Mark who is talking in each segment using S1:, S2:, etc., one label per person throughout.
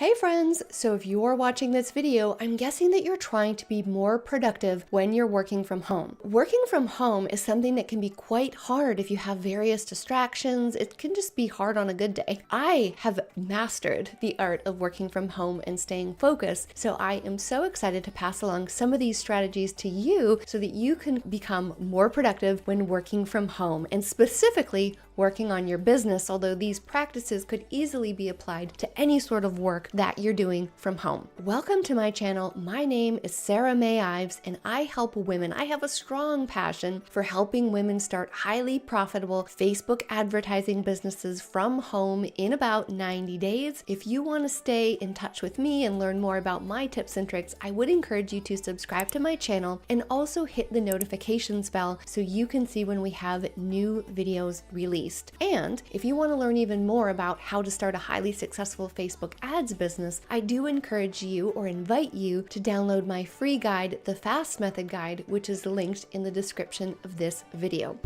S1: Hey friends! So if you're watching this video, I'm guessing that you're trying to be more productive when you're working from home. Working from home is something that can be quite hard if you have various distractions. It can just be hard on a good day. I have mastered the art of working from home and staying focused, so I am so excited to pass along some of these strategies to you so that you can become more productive when working from home, and specifically working on your business, although these practices could easily be applied to any sort of work that you're doing from home. Welcome to my channel. My name is Sarah May Ives and I help women. I have a strong passion for helping women start highly profitable Facebook advertising businesses from home in about 90 days. If you want to stay in touch with me and learn more about my tips and tricks, I would encourage you to subscribe to my channel and also hit the notifications bell so you can see when we have new videos released. And if you want to learn even more about how to start a highly successful Facebook ads business, I do encourage you or invite you to download my free guide, the Fast Method Guide, which is linked in the description of this video.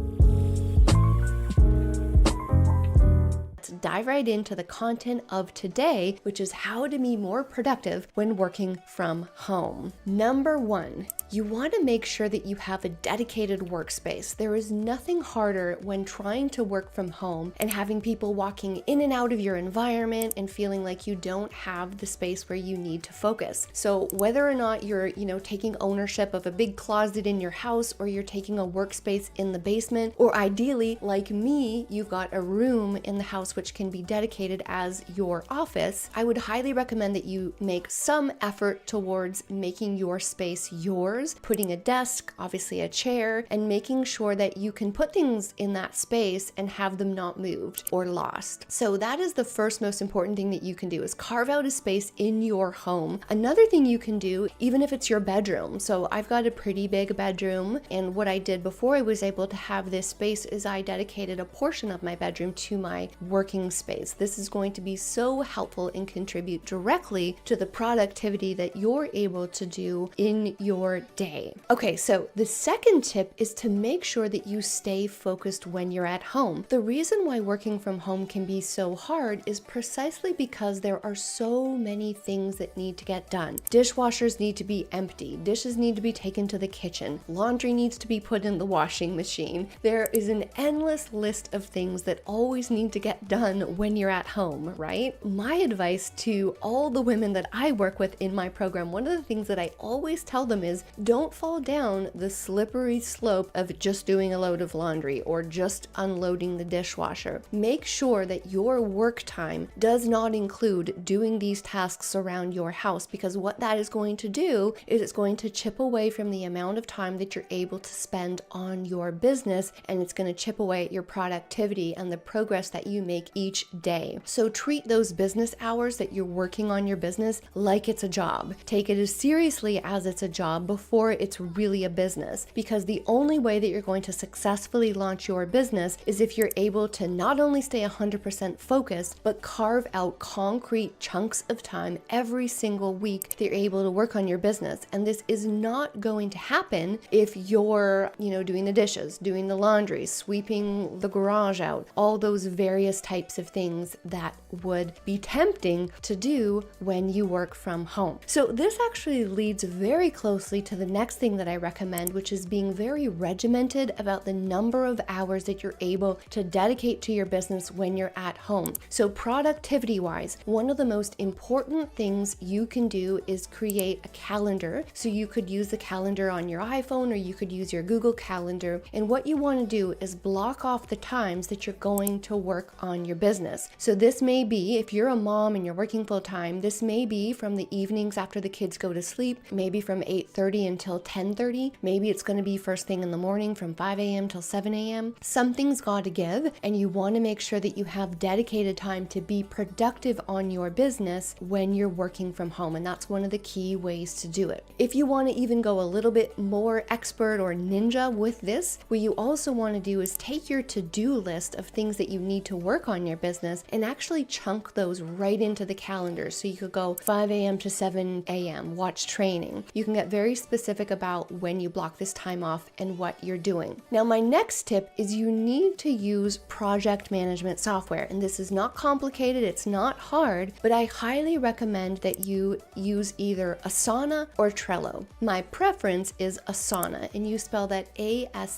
S1: Let's dive right into the content of today, which is how to be more productive when working from home. Number one, you want to make sure that you have a dedicated workspace. There is nothing harder when trying to work from home and having people walking in and out of your environment and feeling like you don't have the space where you need to focus. So whether or not you're, taking ownership of a big closet in your house, or you're taking a workspace in the basement, or ideally, like me, you've got a room in the house which can be dedicated as your office, I would highly recommend that you make some effort towards making your space yours, putting a desk, obviously a chair, and making sure that you can put things in that space and have them not moved or lost. So that is the first most important thing that you can do, is carve out a space in your home. Another thing you can do, even if it's your bedroom. So I've got a pretty big bedroom, and what I did before I was able to have this space is I dedicated a portion of my bedroom to my working space. This is going to be so helpful and contribute directly to the productivity that you're able to do in your day. Okay, so the second tip is to make sure that you stay focused when you're at home. The reason why working from home can be so hard is precisely because there are so many things that need to get done. Dishwashers need to be empty. Dishes need to be taken to the kitchen. Laundry needs to be put in the washing machine. There is an endless list of things that always need to get done when you're at home, right? My advice to all the women that I work with in my program, one of the things that I always tell them is don't fall down the slippery slope of just doing a load of laundry or just unloading the dishwasher. Make sure that your work time does not include doing these tasks around your house, because what that is going to do is it's going to chip away from the amount of time that you're able to spend on your business, and it's going to chip away at your productivity and the progress that you make each day. So treat those business hours that you're working on your business like it's a job. Take it as seriously as it's a job before it's really a business, because the only way that you're going to successfully launch your business is if you're able to not only stay 100% focused, but carve out concrete chunks of time every single week that you're able to work on your business. And this is not going to happen if you're, doing the dishes, doing the laundry, sweeping the garage out, all those various types of things that would be tempting to do when you work from home. So this actually leads very closely to the next thing that I recommend, which is being very regimented about the number of hours that you're able to dedicate to your business when you're at home. So productivity wise, one of the most important things you can do is create a calendar. So you could use the calendar on your iPhone, or you could use your Google Calendar. And what you want to do is block off the times that you're going to work on your business. So this may be, if you're a mom and you're working full time, this may be from the evenings after the kids go to sleep, maybe from 8:30 until 10:30. Maybe it's going to be first thing in the morning from 5 a.m. till 7 a.m. Something's got to give, and you want to make sure that you have dedicated time to be productive on your business when you're working from home. And that's one of the key ways to do it. If you want to even go a little bit more expert or ninja with this, what you also want to do is take your to-do list of things that you need to work on on your business and actually chunk those right into the calendar. So you could go 5 a.m. to 7 a.m., watch training. You can get very specific about when you block this time off and what you're doing. Now, my next tip is you need to use project management software. And this is not complicated, it's not hard, but I highly recommend that you use either Asana or Trello. My preference is Asana, and you spell that ASANA.com,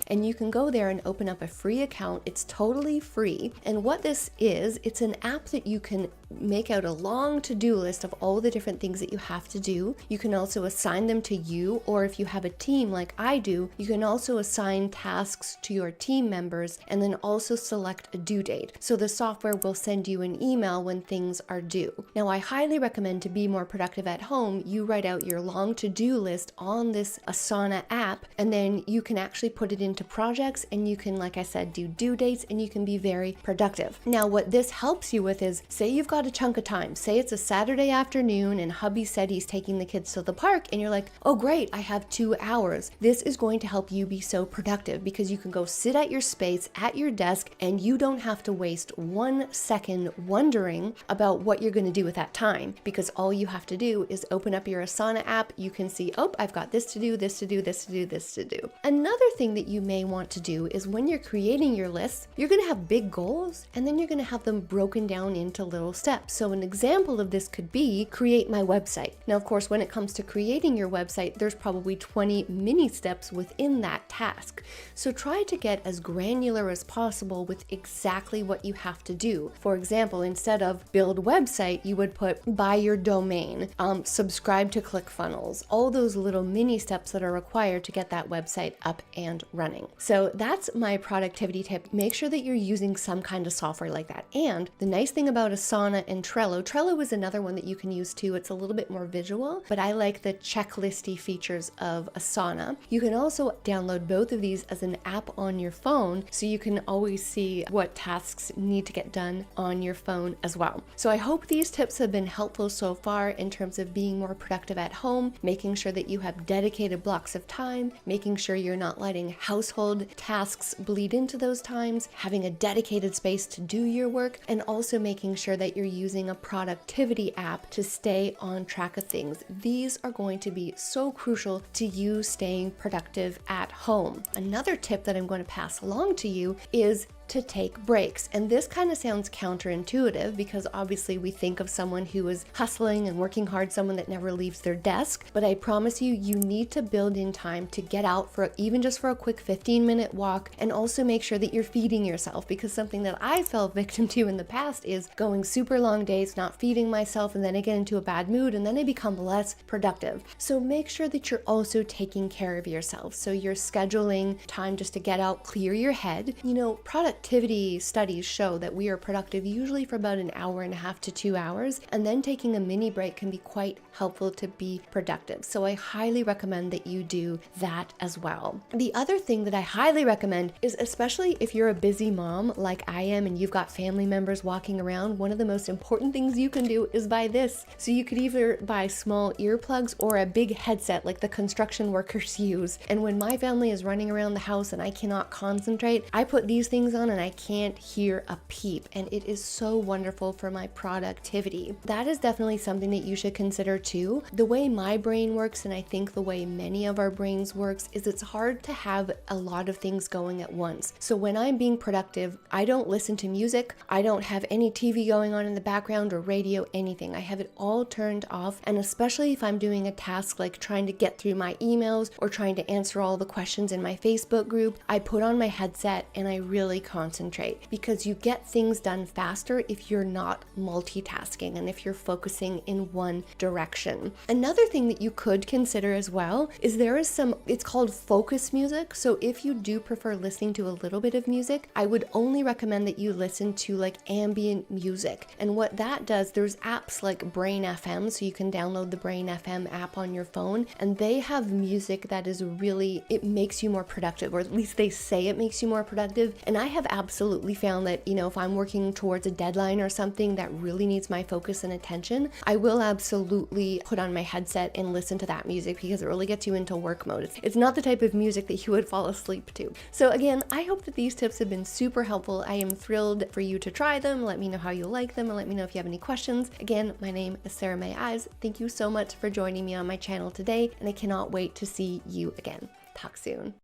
S1: and you can go there and open up a free account. It's totally free. And what this is, it's an app that you can make out a long to-do list of all the different things that you have to do. You can also assign them to you, or if you have a team like I do, you can also assign tasks to your team members and then also select a due date. So the software will send you an email when things are due. Now, I highly recommend, to be more productive at home, you write out your long to-do list on this Asana app, and then you can actually put it into projects, and you can, like I said, do due dates, and you can be very productive. Now, what this helps you with is, say you've got a chunk of time, say it's a Saturday afternoon and hubby said he's taking the kids to the park, and you're like, oh great, I have 2 hours. This is going to help you be so productive because you can go sit at your space at your desk and you don't have to waste 1 second wondering about what you're going to do with that time, because all you have to do is open up your Asana app. You can see, oh, I've got this to do, this to do, this to do, this to do. Another thing that you may want to do is, when you're creating your lists, you're going to have big goals and then you're going to have them broken down into little steps. So an example of this could be create my website. Now, of course, when it comes to creating your website, there's probably 20 mini steps within that task. So try to get as granular as possible with exactly what you have to do. For example, instead of build website, you would put buy your domain, subscribe to ClickFunnels, all those little mini steps that are required to get that website up and running. So that's my productivity tip. Make sure that you're using some kind of software like that. And the nice thing about Asana and Trello is another one that you can use too. It's a little bit more visual, but I like the checklisty features of Asana. You can also download both of these as an app on your phone, so you can always see what tasks need to get done on your phone as well. So I hope these tips have been helpful so far in terms of being more productive at home, making sure that you have dedicated blocks of time, making sure you're not letting household tasks bleed into those times, having a dedicated space to do your work, and also making sure that you're using a productivity app to stay on track of things. These are going to be so crucial to you staying productive at home. Another tip that I'm going to pass along to you is to take breaks. And this kind of sounds counterintuitive because obviously we think of someone who is hustling and working hard, someone that never leaves their desk. But I promise you, you need to build in time to get out for even just for a quick 15-minute walk, and also make sure that you're feeding yourself, because something that I fell victim to in the past is going super long days, not feeding myself, and then I get into a bad mood and then I become less productive. So make sure that you're also taking care of yourself. So you're scheduling time just to get out, clear your head. You know, productivity studies show that we are productive usually for about an hour and a half to 2 hours, and then taking a mini break can be quite helpful to be productive. So I highly recommend that you do that as well. The other thing that I highly recommend is, especially if you're a busy mom like I am and you've got family members walking around, one of the most important things you can do is buy this. So you could either buy small earplugs or a big headset like the construction workers use. And when my family is running around the house and I cannot concentrate, I put these things on and I can't hear a peep. And it is so wonderful for my productivity. That is definitely something that you should consider too. The way my brain works, and I think the way many of our brains works, is it's hard to have a lot of things going at once. So when I'm being productive, I don't listen to music. I don't have any TV going on in the background or radio, anything. I have it all turned off. And especially if I'm doing a task like trying to get through my emails or trying to answer all the questions in my Facebook group, I put on my headset and I really concentrate, because you get things done faster if you're not multitasking and if you're focusing in one direction. Another thing that you could consider as well is there is it's called focus music. So if you do prefer listening to a little bit of music, I would only recommend that you listen to like ambient music. And what that does, there's apps like Brain FM, so you can download the Brain FM app on your phone, and they have music that is really, it makes you more productive, or at least they say it makes you more productive. And I have have absolutely found that, if I'm working towards a deadline or something that really needs my focus and attention, I will absolutely put on my headset and listen to that music because it really gets you into work mode. It's not the type of music that you would fall asleep to. So again, I hope that these tips have been super helpful. I am thrilled for you to try them. Let me know how you like them and let me know if you have any questions. Again, my name is Sarah May Ives. Thank you so much for joining me on my channel today, and I cannot wait to see you again. Talk soon.